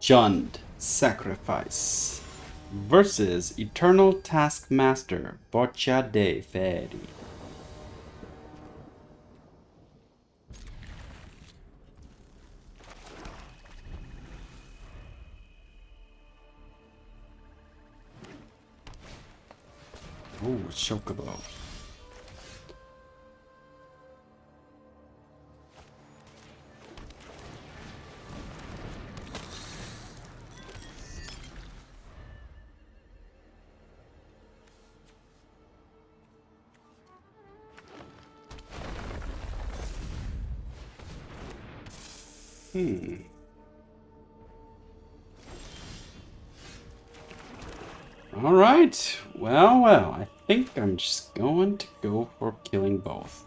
Jund Sacrifice versus Eternal Taskmaster Boccia de Feri. Oh, Chocobo. Alright, well, I think I'm just going to go for killing both.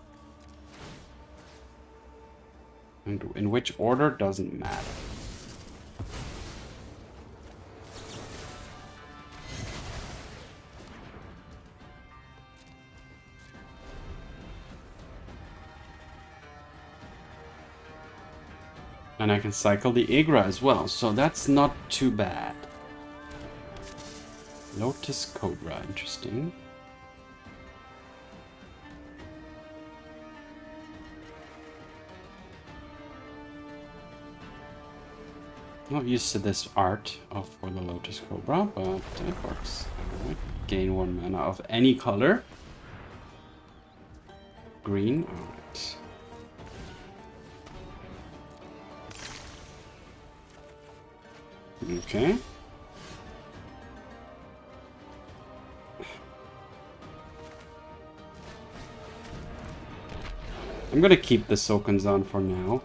And in which order doesn't matter. And I can cycle the Igra as well, so that's not too bad. Lotus Cobra, interesting. Not used to this art for the Lotus Cobra, but it works. Gain 1 mana of any color. Green, alright. Okay. I'm gonna keep the Sokonzan for now.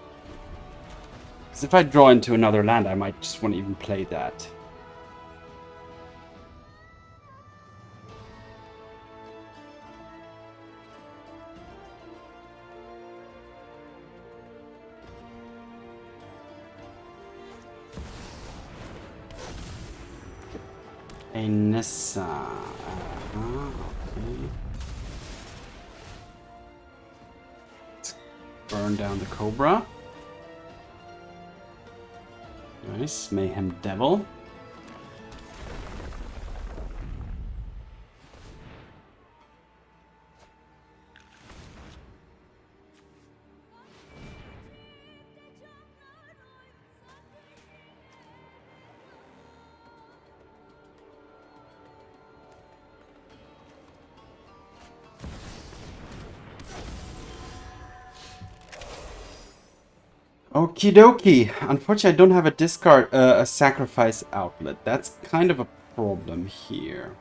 Because if I draw into another land, I might just want to even play that. A Nissa. Okay. Let's burn down the Cobra. Nice. Mayhem Devil. Okie dokie. Unfortunately, I don't have a sacrifice outlet. That's kind of a problem here.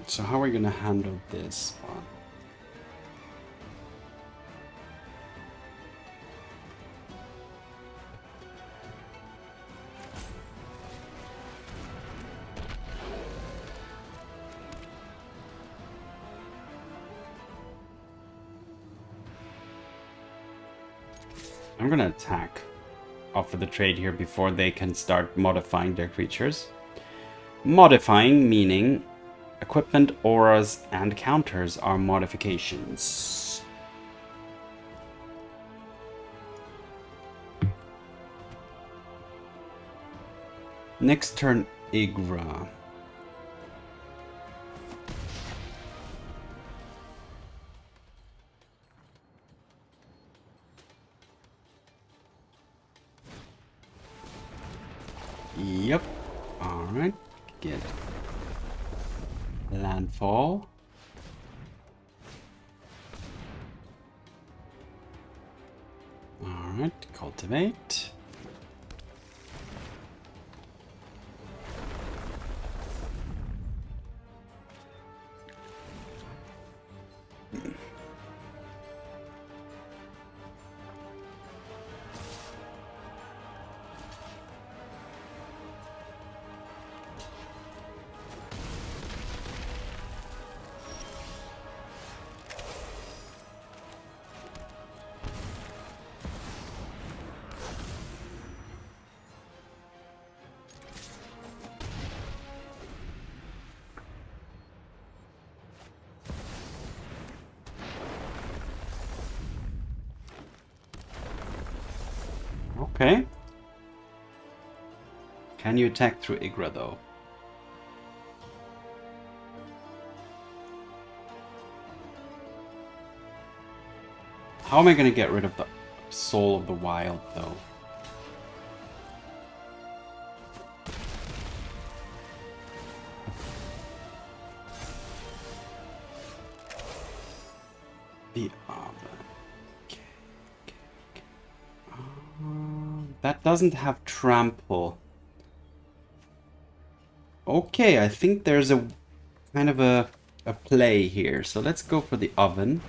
So how are we gonna handle this one? I'm gonna attack off of the trade here before they can start modifying their creatures. Modifying meaning equipment, auras, and counters are modifications. Next turn, Igra. Yep. Alright. Get landfall. Alright. Cultivate. Okay. Can you attack through Igra though? How am I going to get rid of the Soul of the Wild though? The Oven. Okay. That doesn't have trample. Okay, I think there's a kind of a play here. So let's go for the Oven.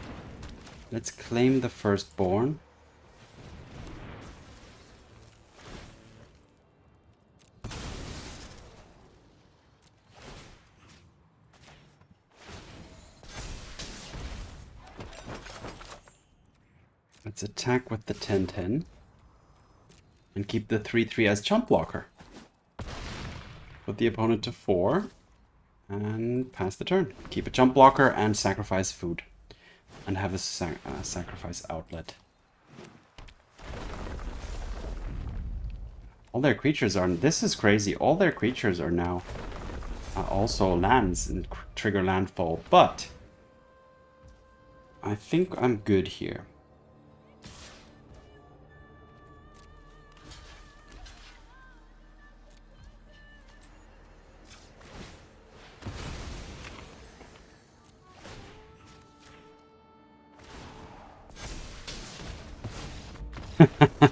Let's claim the Firstborn. Let's attack with the 10-10. And keep the 3-3 as chump blocker. Put the opponent to 4. And pass the turn. Keep a chump blocker and sacrifice food. And have a sacrifice outlet. All their creatures are... This is crazy. All their creatures are now also lands and trigger landfall. But I think I'm good here.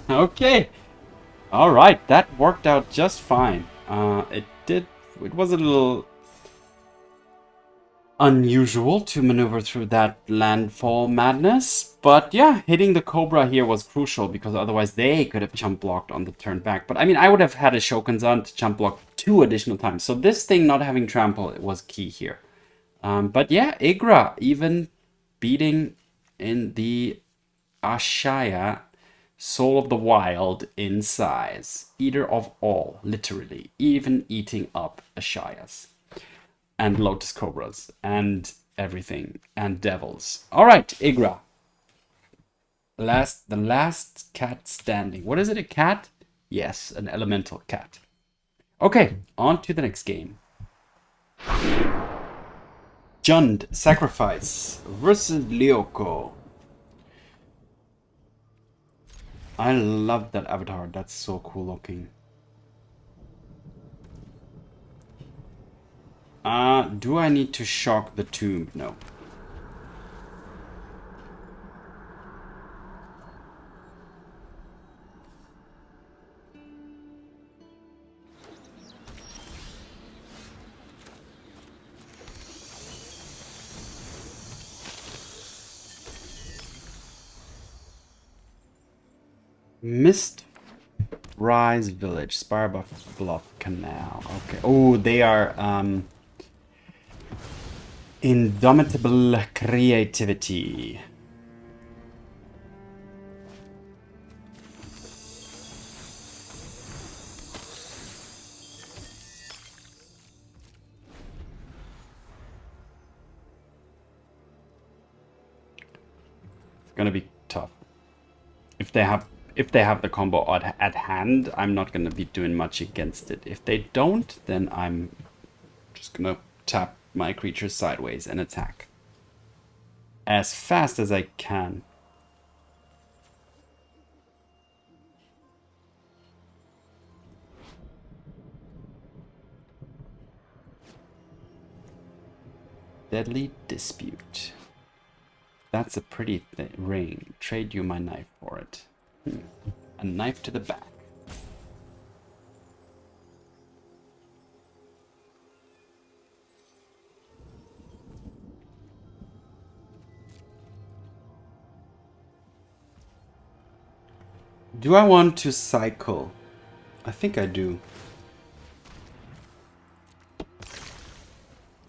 Okay. All right, that worked out just fine. It was a little unusual to maneuver through that landfall madness, but yeah, hitting the Cobra here was crucial because otherwise they could have chump blocked on the turn back. But I mean, I would have had a Shokunzan to chump block 2 additional times. So this thing not having trample was key here. But yeah, Igra even beating in the Ashaya Soul of the Wild in size. Eater of all, literally. Even eating up Ashayas. And Lotus Cobras. And everything. And devils. Alright, Igra. The last cat standing. What is it, a cat? Yes, an elemental cat. Okay, on to the next game. Jund, Sacrifice versus Lyoko. I love that avatar. That's so cool looking. Do I need to shock the tomb? No. Mist Rise Village, Spirebuff Bluff Canal. Okay. Oh, they are Indomitable Creativity. It's gonna be tough. If they have the combo at hand, I'm not going to be doing much against it. If they don't, then I'm just going to tap my creatures sideways and attack as fast as I can. Deadly Dispute. That's a pretty ring. Trade you my knife for it. A knife to the back. Do I want to cycle? I think I do.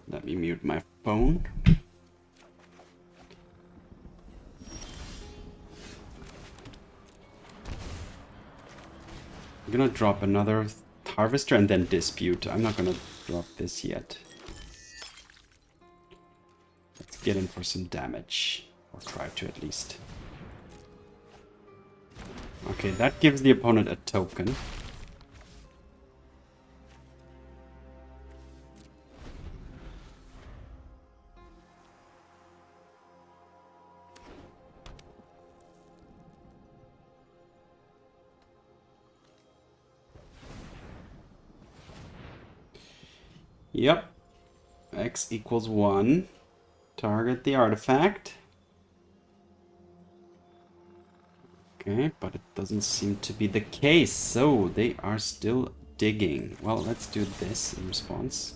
Let me mute my phone. I'm gonna drop another Harvester and then Dispute. I'm not gonna drop this yet. Let's get in for some damage. Or try to at least. Okay, that gives the opponent a token. Yep. X equals 1. Target the artifact. Okay, but it doesn't seem to be the case, so they are still digging. Well, let's do this in response.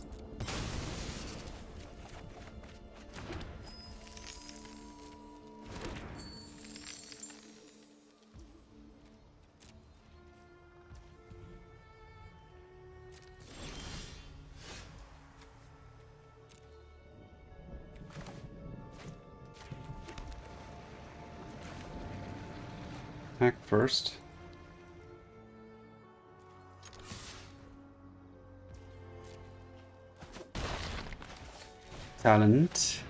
Attack first. Talent.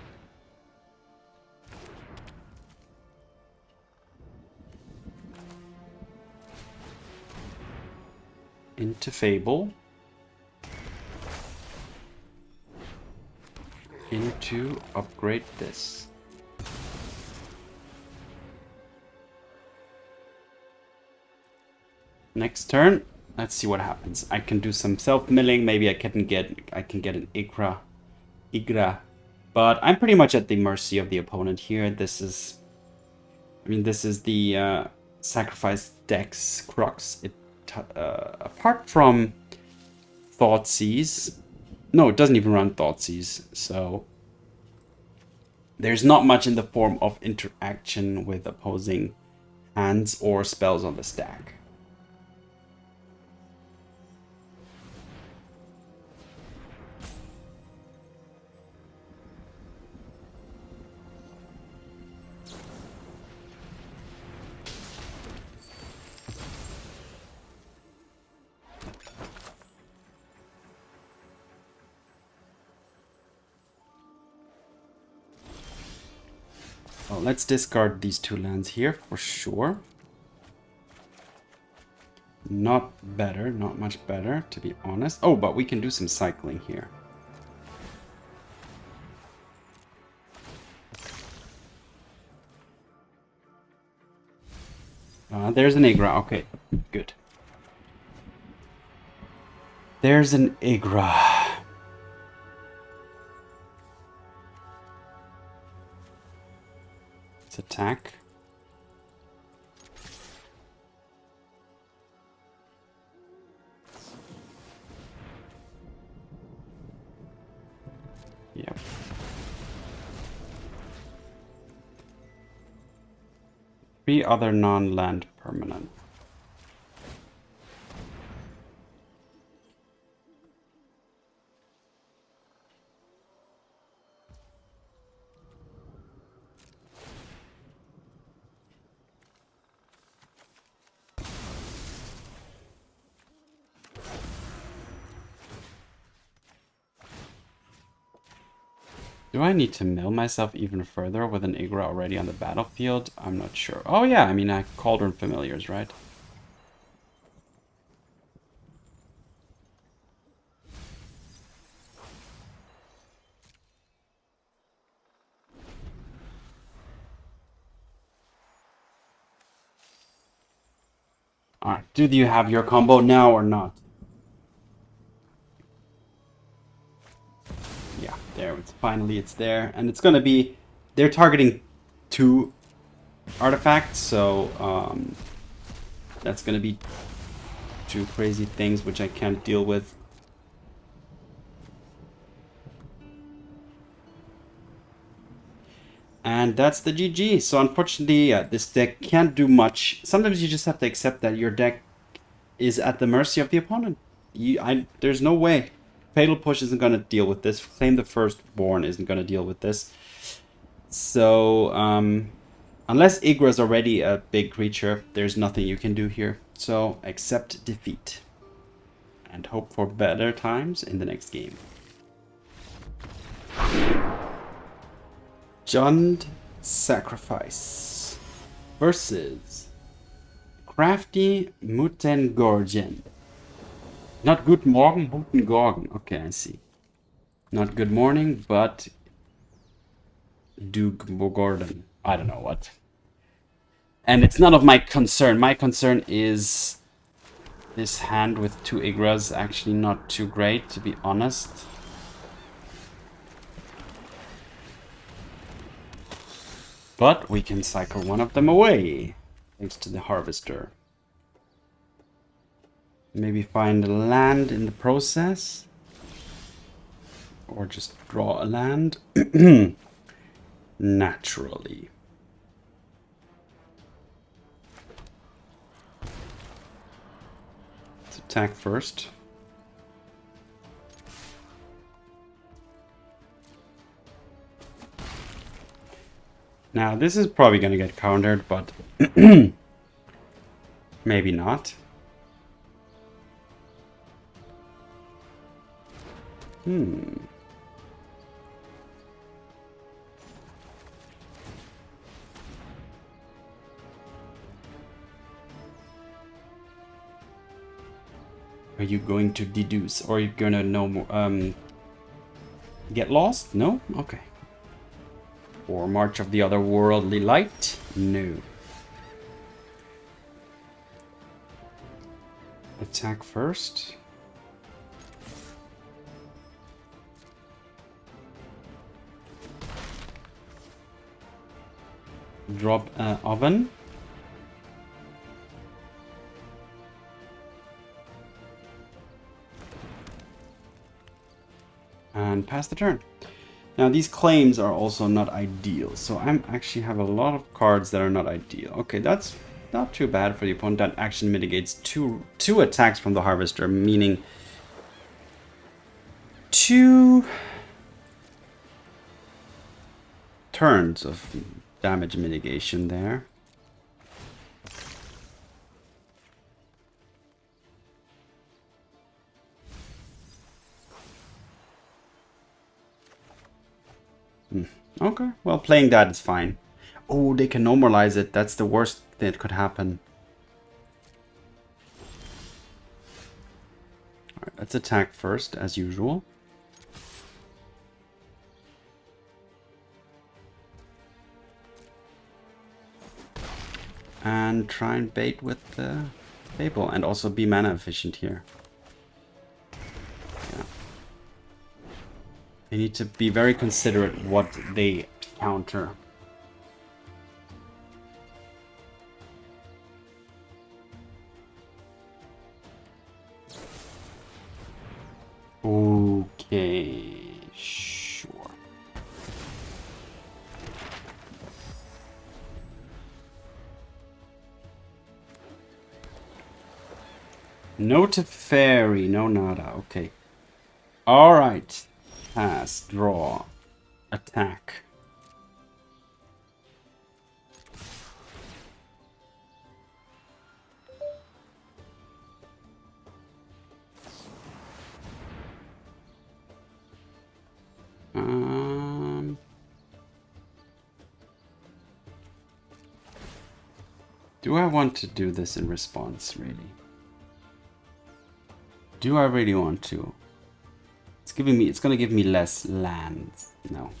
Into Fable. Into upgrade this. Next turn, let's see what happens. I can do some self-milling. Maybe I can get an Igra. But I'm pretty much at the mercy of the opponent here. This is the sacrifice deck's crux. Apart from Thoughtseize, no, it doesn't even run Thoughtseize, so there's not much in the form of interaction with opposing hands or spells on the stack. Well, let's discard these 2 lands here for sure. Not much better, to be honest. Oh, but we can do some cycling here. There's an Igra. Okay, good. There's an Igra. Attack. Yep. Three other non-land permanent. Do I need to mill myself even further with an Igra already on the battlefield? I'm not sure. Oh yeah, I mean, Cauldron Familiars, right? Alright, do you have your combo now or not? Yeah, there, it's there. And it's gonna be, they're targeting 2 artifacts, so that's gonna be 2 crazy things which I can't deal with. And that's the GG. So unfortunately, this deck can't do much. Sometimes you just have to accept that your deck is at the mercy of the opponent. There's no way. Fatal Push isn't going to deal with this. Claim the Firstborn isn't going to deal with this. So, unless Igra is already a big creature, there's nothing you can do here. So, accept defeat. And hope for better times in the next game. Jund Sacrifice versus Crafty Mutengorgen. Not good morning, guten Gorgen. Okay, I see. Not good morning, but Duke Gordon. I don't know what. And it's none of my concern. My concern is this hand with 2 Igras. Actually not too great, to be honest. But we can cycle one of them away, thanks to the Harvester. Maybe find a land in the process. Or just draw a land. Naturally. Let's attack first. Now, this is probably going to get countered, but maybe not. Are you going to deduce, or are you going to know more? Get lost? No? Okay. Or March of the Otherworldly Light? No. Attack first. Drop oven. And pass the turn. Now these claims are also not ideal, so I actually have a lot of cards that are not ideal. Okay, that's not too bad for the opponent. That action mitigates two attacks from the Harvester, meaning 2 turns of damage mitigation there. Okay, well, playing that is fine. Oh, they can normalize it. That's the worst that could happen. Alright, let's attack first, as usual. And try and bait with the Fable, and also be mana efficient here. Yeah. They need to be very considerate what they counter. Okay, sure. No Teferi, no nada. Okay. Alright. Pass, draw, attack. Do I want to do this in response, really? Do I really want to? It's gonna give me less lands. No.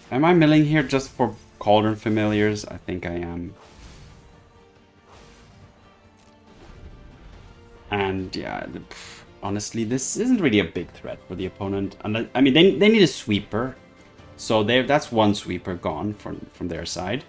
Am I milling here just for Cauldron Familiars? I think I am. And yeah, honestly, this isn't really a big threat for the opponent. And I mean, they need a sweeper, so that's one sweeper gone from their side.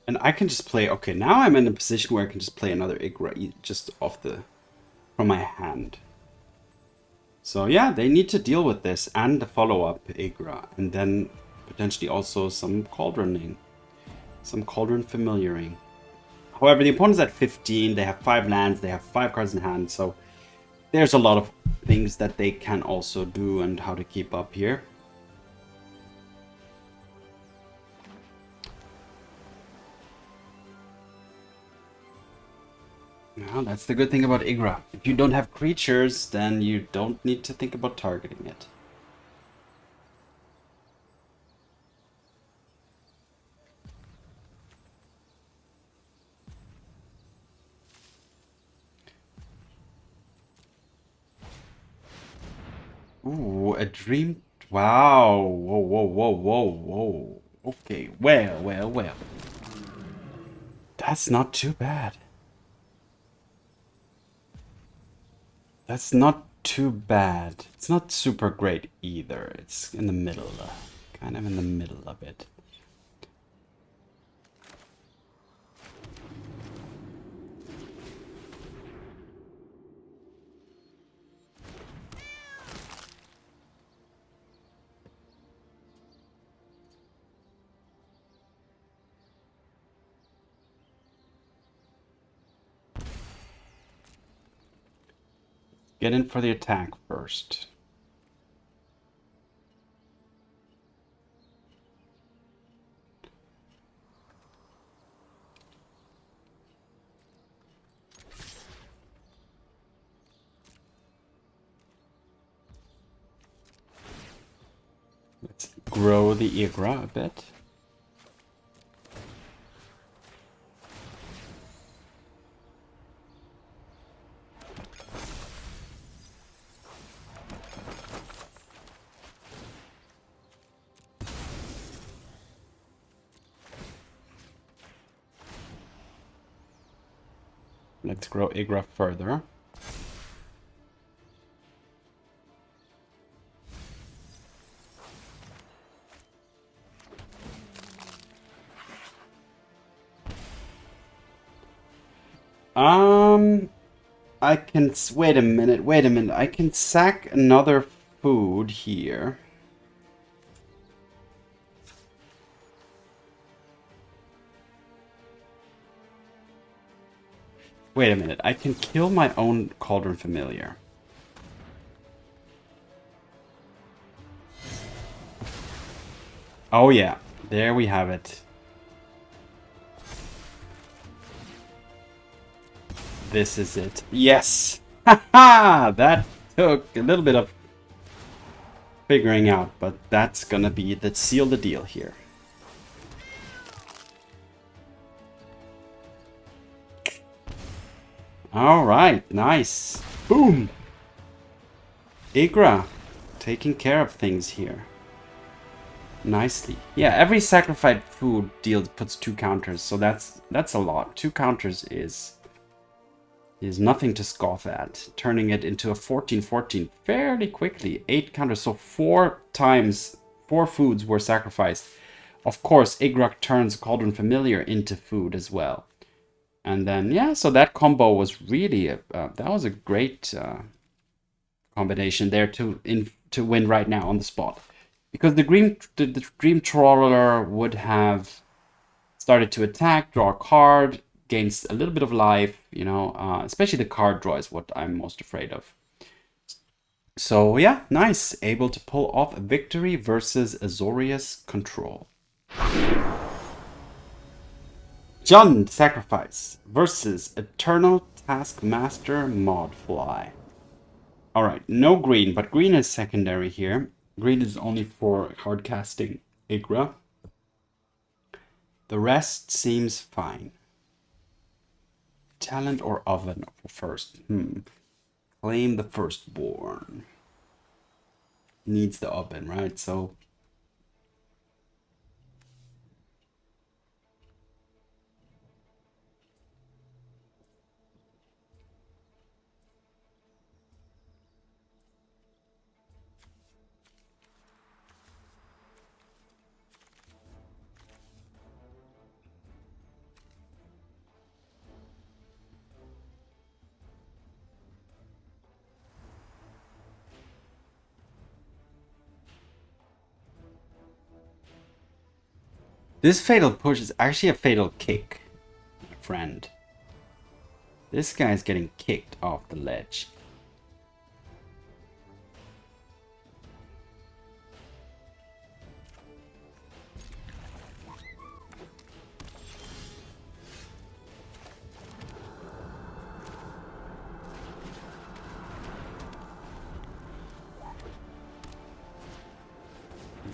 And I can just play, okay, now I'm in a position where I can just play another Igra just from my hand. So yeah, they need to deal with this and the follow-up Igra, and then potentially also some Cauldroning, some Cauldron Familiaring. However, the opponent's at 15, they have 5 lands, they have 5 cards in hand, so there's a lot of things that they can also do and how to keep up here. Now, that's the good thing about Igra. If you don't have creatures, then you don't need to think about targeting it. Ooh, a dream. Wow. Whoa, whoa, whoa, whoa, whoa. Okay, well, well, well. That's not too bad. That's not too bad. It's not super great either. It's in the middle. Kind of in the middle of it. Get in for the attack first. Let's grow the Igra a bit. Let's grow Igra further. I can, wait a minute, I can sack another food here. Wait a minute, I can kill my own Cauldron Familiar. Oh yeah, there we have it. This is it. Yes! Haha! That took a little bit of figuring out, but that's gonna be the seal the deal here. Alright, nice. Boom! Igra, taking care of things here. Nicely. Yeah, every sacrificed food puts 2 counters, so that's a lot. 2 counters is nothing to scoff at. Turning it into a 14-14 fairly quickly. 8 counters, so 4 times 4 foods were sacrificed. Of course, Igra turns Cauldron Familiar into food as well. And then, yeah, so that combo was really, that was a great combination there to win right now on the spot. Because the Dream Trawler would have started to attack, draw a card, gains a little bit of life, you know, especially the card draw is what I'm most afraid of. So yeah, nice. Able to pull off a victory versus Azorius Control. Jund Sacrifice versus Eternal Taskmaster Modfly. Alright, no green, but green is secondary here. Green is only for hard casting Igra. The rest seems fine. Talent or Oven first? Claim the Firstborn. Needs the Oven, right? So This fatal push is actually a fatal kick, my friend. This guy's getting kicked off the ledge.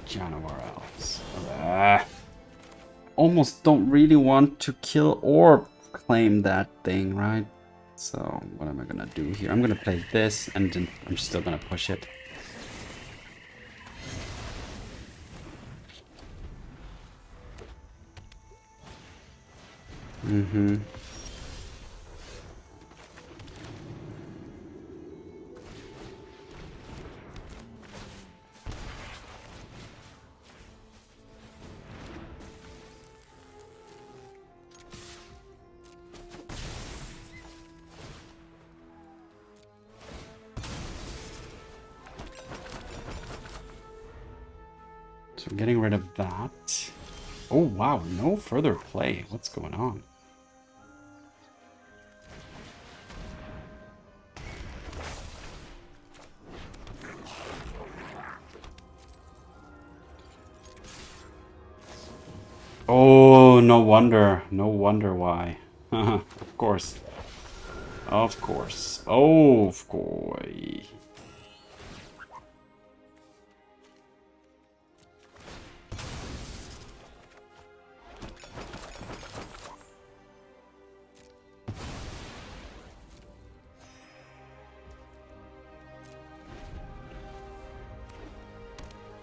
Januar elves. Almost don't really want to kill or claim that thing, right? So what am I gonna do here? I'm gonna play this and then I'm still gonna push it. So I'm getting rid of that. Oh wow, no further play. What's going on? Oh, no wonder. No wonder why. Of course. Of course. Oh, of course.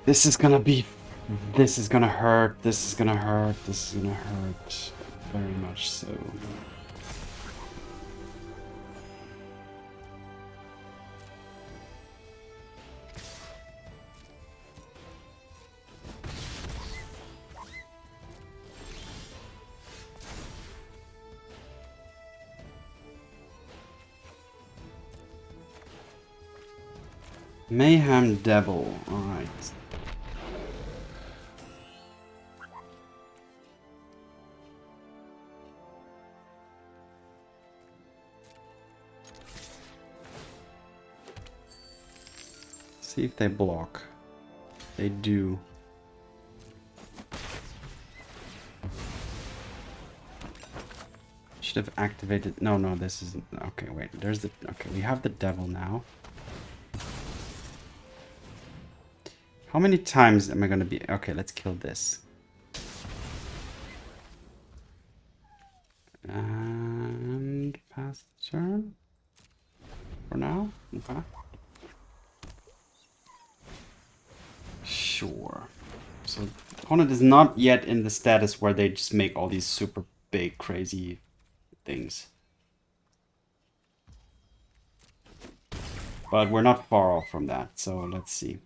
This is gonna be... This is gonna hurt. This is gonna hurt. This is gonna hurt. Very much so. Mayhem Devil. Alright. See if they block. They do. Should have activated. No, no, this isn't. Okay, wait. There's the. Okay, we have the devil now. How many times am I gonna be? Okay, let's kill this. And pass the turn. For now. Okay. Sure. So the opponent is not yet in the status where they just make all these super big, crazy things. But we're not far off from that, so let's see.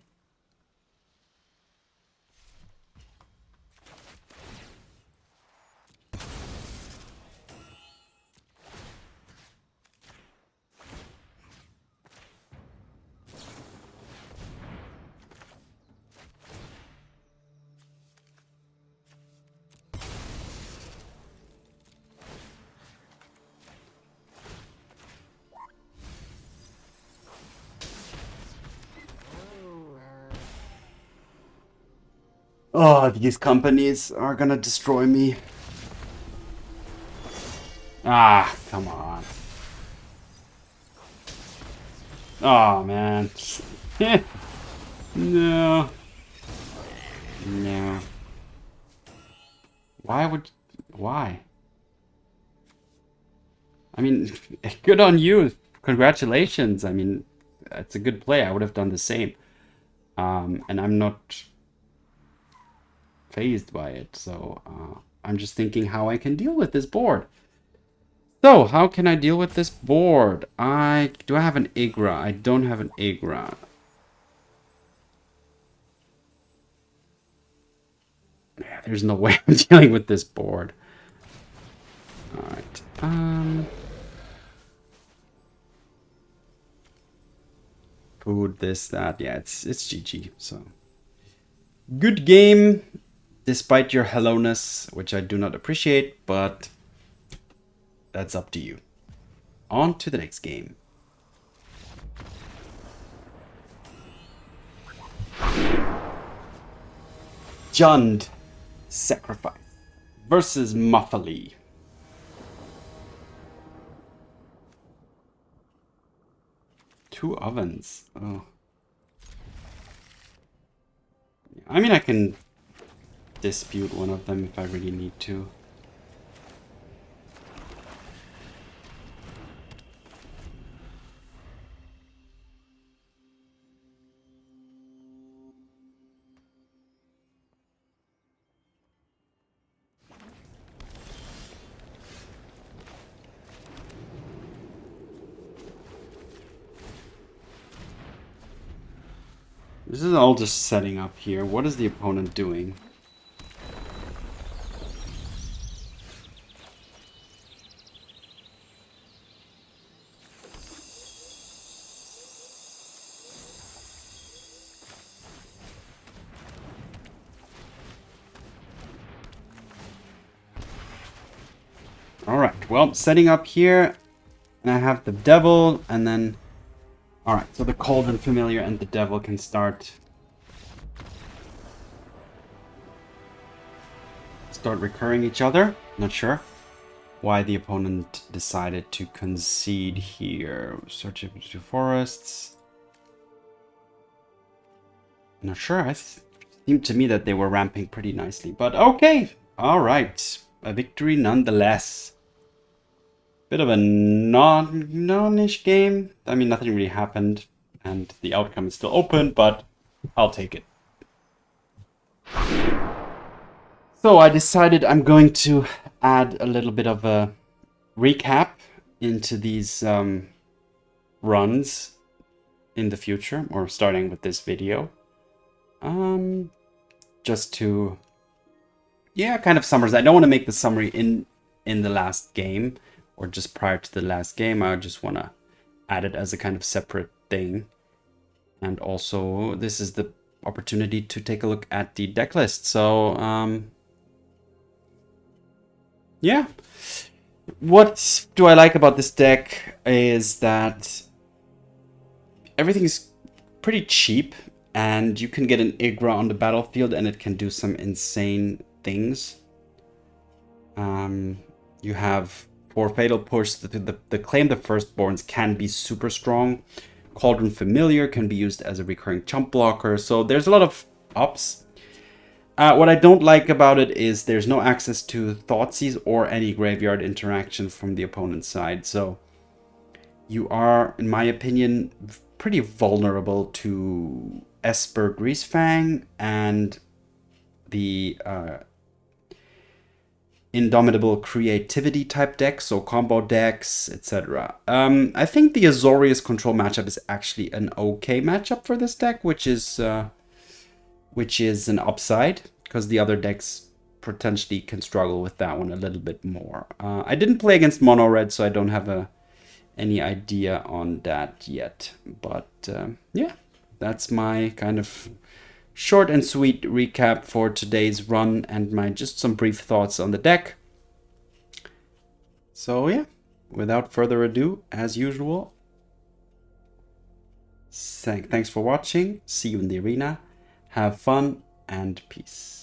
Oh, these companies are gonna destroy me. Ah, come on. Oh, man. No. No. Why? I mean, good on you. Congratulations. I mean, it's a good play. I would have done the same. And I'm not phased by it, so I'm just thinking how I can deal with this board. So, how can I deal with this board? Do I have an Igra? I don't have an Igra. Yeah, there's no way I'm dealing with this board. Alright. Food, this, that. Yeah, it's GG, so. Good game. despite your hello-ness, which I do not appreciate, but that's up to you. On to the next game. Jund Sacrifice versus Muffley. Two ovens. Oh. I mean, I can dispute one of them if I really need to. This is all just setting up here. What is the opponent doing? Alright, well, setting up here, and I have the devil, and then... Alright, so the Cauldron Familiar and the devil can start recurring each other. Not sure why the opponent decided to concede here. Search between two forests. Not sure. It seemed to me that they were ramping pretty nicely, but okay. Alright, a victory nonetheless. Bit of a non-ish game. I mean, nothing really happened, and the outcome is still open, but I'll take it. So I decided I'm going to add a little bit of a recap into these runs in the future, or starting with this video. Just to, yeah, kind of summarize. I don't want to make the summary in the last game, or just prior to the last game. I just want to add it as a kind of separate thing. And also, this is the opportunity to take a look at the deck list. So, yeah. What do I like about this deck is that everything is pretty cheap, and you can get an Igra on the battlefield and it can do some insane things. You have... For Fatal Push, the Claim the Firstborns can be super strong. Cauldron Familiar can be used as a recurring chump blocker. So there's a lot of ups. What I don't like about it is there's no access to Thoughtseize or any graveyard interaction from the opponent's side. So you are, in my opinion, pretty vulnerable to Esper Greasefang and the... Indomitable Creativity type decks, so combo decks, etc. I think the Azorius control matchup is actually an okay matchup for this deck, which is an upside, because the other decks potentially can struggle with that one a little bit more. I didn't play against Mono Red, so I don't have any idea on that yet. But yeah, that's my kind of short and sweet recap for today's run and my just some brief thoughts on the deck. So yeah, without further ado, as usual, thanks for watching. See you in the arena. Have fun and peace.